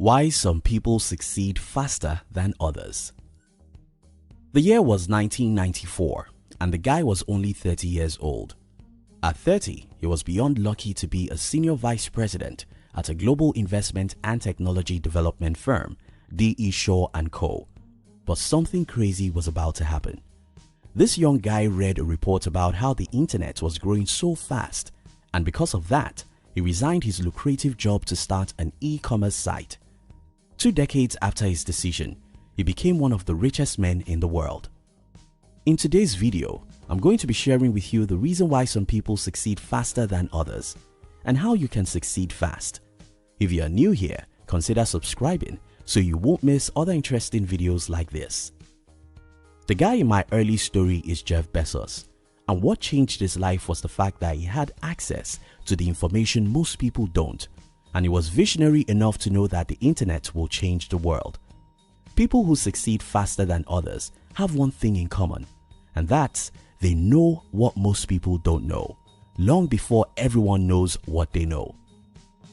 Why some people succeed faster than others. The year was 1994 and the guy was only 30 years old. At 30, he was beyond lucky to be a senior vice president at a global investment and technology development firm, D.E. Shaw & Co. But something crazy was about to happen. This young guy read a report about how the internet was growing so fast, and because of that, he resigned his lucrative job to start an e-commerce site. 2 decades after his decision, he became one of the richest men in the world. In today's video, I'm going to be sharing with you the reason why some people succeed faster than others and how you can succeed fast. If you are new here, consider subscribing so you won't miss other interesting videos like this. The guy in my early story is Jeff Bezos, and what changed his life was the fact that he had access to the information most people don't, and he was visionary enough to know that the internet will change the world. People who succeed faster than others have one thing in common, and that's they know what most people don't know, long before everyone knows what they know.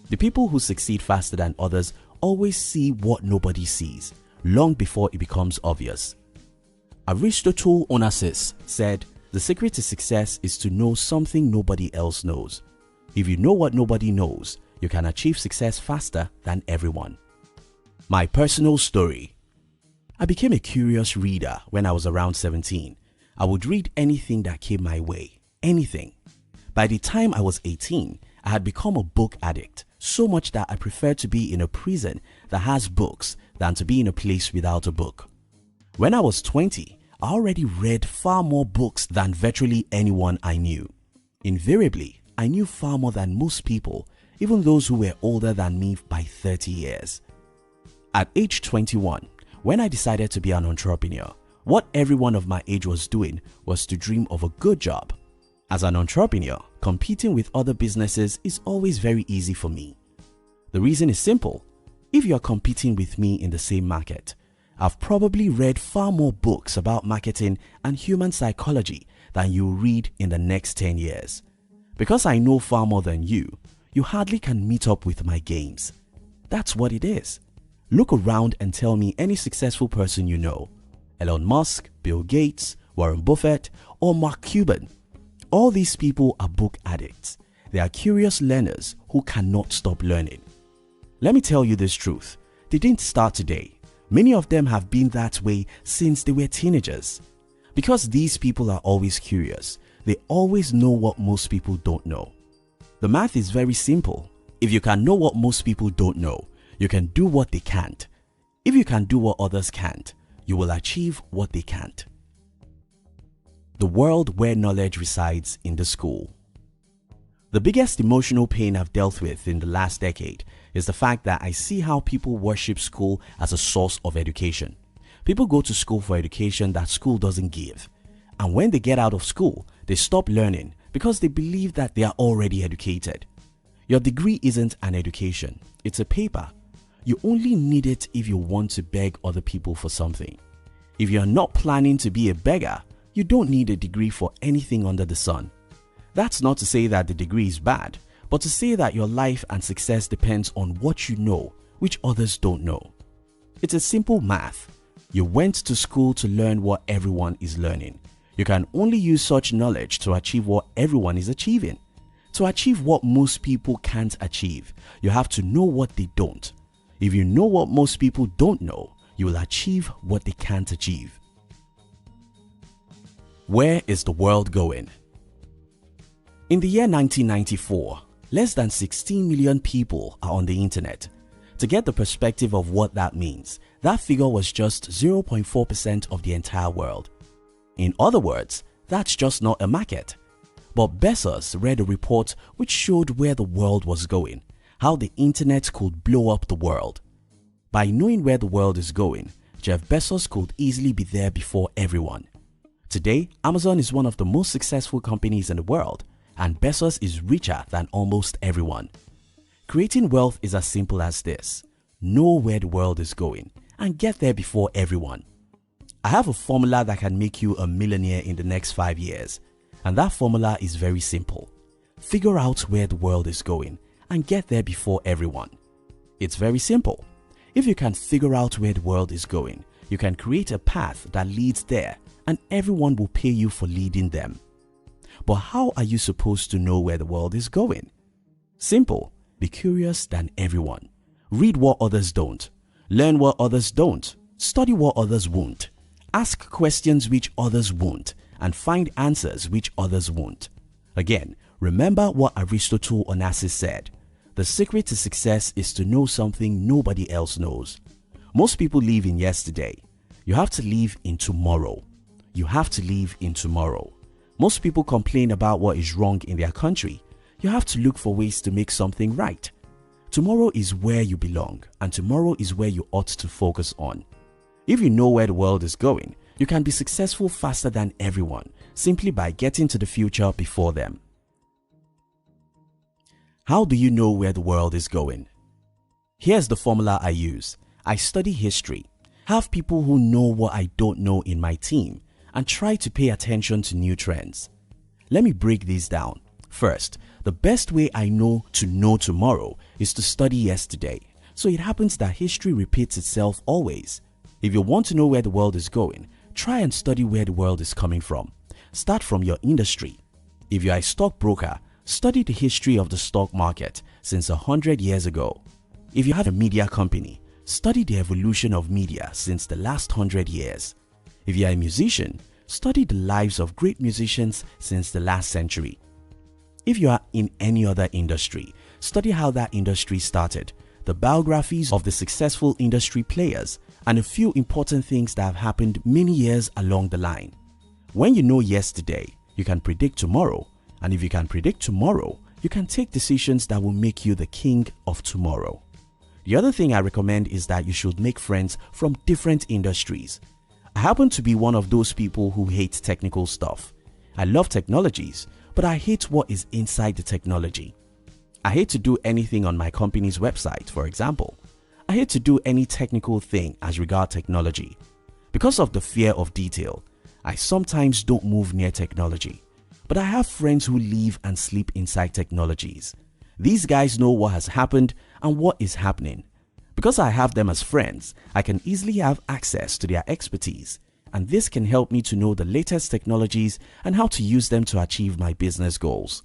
The people who succeed faster than others always see what nobody sees, long before it becomes obvious. Aristotle Onassis said, "The secret to success is to know something nobody else knows. If you know what nobody knows, you can achieve success faster than everyone." My personal story. I became a curious reader when I was around 17. I would read anything that came my way, anything. By the time I was 18, I had become a book addict, so much that I preferred to be in a prison that has books than to be in a place without a book. When I was 20, I already read far more books than virtually anyone I knew. Invariably, I knew far more than most people, even those who were older than me by 30 years. At age 21, when I decided to be an entrepreneur, what everyone of my age was doing was to dream of a good job. As an entrepreneur, competing with other businesses is always very easy for me. The reason is simple. If you are competing with me in the same market, I've probably read far more books about marketing and human psychology than you'll read in the next 10 years. Because I know far more than you, you hardly can meet up with my games. That's what it is. Look around and tell me any successful person you know. Elon Musk, Bill Gates, Warren Buffett, or Mark Cuban. All these people are book addicts. They are curious learners who cannot stop learning. Let me tell you this truth. They didn't start today. Many of them have been that way since they were teenagers. Because these people are always curious, they always know what most people don't know. The math is very simple. If you can know what most people don't know, you can do what they can't. If you can do what others can't, you will achieve what they can't. The world where knowledge resides in the school. The biggest emotional pain I've dealt with in the last decade is the fact that I see how people worship school as a source of education. People go to school for education that school doesn't give. And when they get out of school, they stop learning because they believe that they are already educated. Your degree isn't an education, it's a paper. You only need it if you want to beg other people for something. If you're not planning to be a beggar, you don't need a degree for anything under the sun. That's not to say that the degree is bad, but to say that your life and success depends on what you know, which others don't know. It's a simple math. You went to school to learn what everyone is learning. You can only use such knowledge to achieve what everyone is achieving. To achieve what most people can't achieve, you have to know what they don't. If you know what most people don't know, you will achieve what they can't achieve. Where is the world going? In the year 1994, less than 16 million people are on the internet. To get the perspective of what that means, that figure was just 0.4% of the entire world. In other words, that's just not a market. But Bezos read a report which showed where the world was going, how the internet could blow up the world. By knowing where the world is going, Jeff Bezos could easily be there before everyone. Today, Amazon is one of the most successful companies in the world, and Bezos is richer than almost everyone. Creating wealth is as simple as this. Know where the world is going and get there before everyone. I have a formula that can make you a millionaire in the next 5 years, and that formula is very simple. Figure out where the world is going and get there before everyone. It's very simple. If you can figure out where the world is going, you can create a path that leads there, and everyone will pay you for leading them. But how are you supposed to know where the world is going? Simple. Be curious than everyone. Read what others don't. Learn what others don't. Study what others won't. Ask questions which others won't, and find answers which others won't. Again, remember what Aristotle Onassis said. The secret to success is to know something nobody else knows. Most people live in yesterday. You have to live in tomorrow. You have to live in tomorrow. Most people complain about what is wrong in their country. You have to look for ways to make something right. Tomorrow is where you belong, and tomorrow is where you ought to focus on. If you know where the world is going, you can be successful faster than everyone simply by getting to the future before them. How do you know where the world is going? Here's the formula I use. I study history, have people who know what I don't know in my team, and try to pay attention to new trends. Let me break these down. First, the best way I know tomorrow is to study yesterday. So it happens that history repeats itself always. If you want to know where the world is going, try and study where the world is coming from. Start from your industry. If you are a stockbroker, study the history of the stock market since 100 years ago. If you have a media company, study the evolution of media since the last 100 years. If you are a musician, study the lives of great musicians since the last century. If you are in any other industry, study how that industry started, the biographies of the successful industry players, and a few important things that have happened many years along the line. When you know yesterday, you can predict tomorrow, and if you can predict tomorrow, you can take decisions that will make you the king of tomorrow. The other thing I recommend is that you should make friends from different industries. I happen to be one of those people who hate technical stuff. I love technologies, but I hate what is inside the technology. I hate to do anything on my company's website, for example. I hate to do any technical thing as regard technology. Because of the fear of detail, I sometimes don't move near technology. But I have friends who live and sleep inside technologies. These guys know what has happened and what is happening. Because I have them as friends, I can easily have access to their expertise, and this can help me to know the latest technologies and how to use them to achieve my business goals.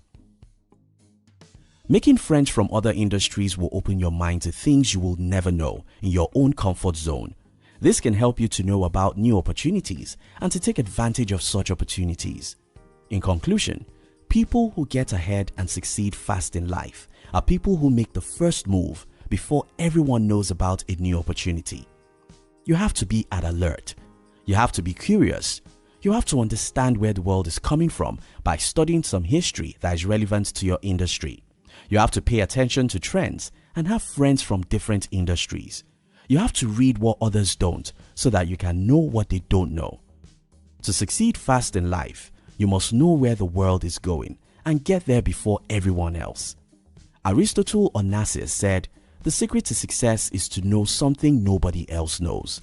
Making friends from other industries will open your mind to things you will never know in your own comfort zone. This can help you to know about new opportunities and to take advantage of such opportunities. In conclusion, people who get ahead and succeed fast in life are people who make the first move before everyone knows about a new opportunity. You have to be at alert. You have to be curious. You have to understand where the world is coming from by studying some history that is relevant to your industry. You have to pay attention to trends and have friends from different industries. You have to read what others don't so that you can know what they don't know. To succeed fast in life, you must know where the world is going and get there before everyone else. Aristotle Onassis said, "The secret to success is to know something nobody else knows."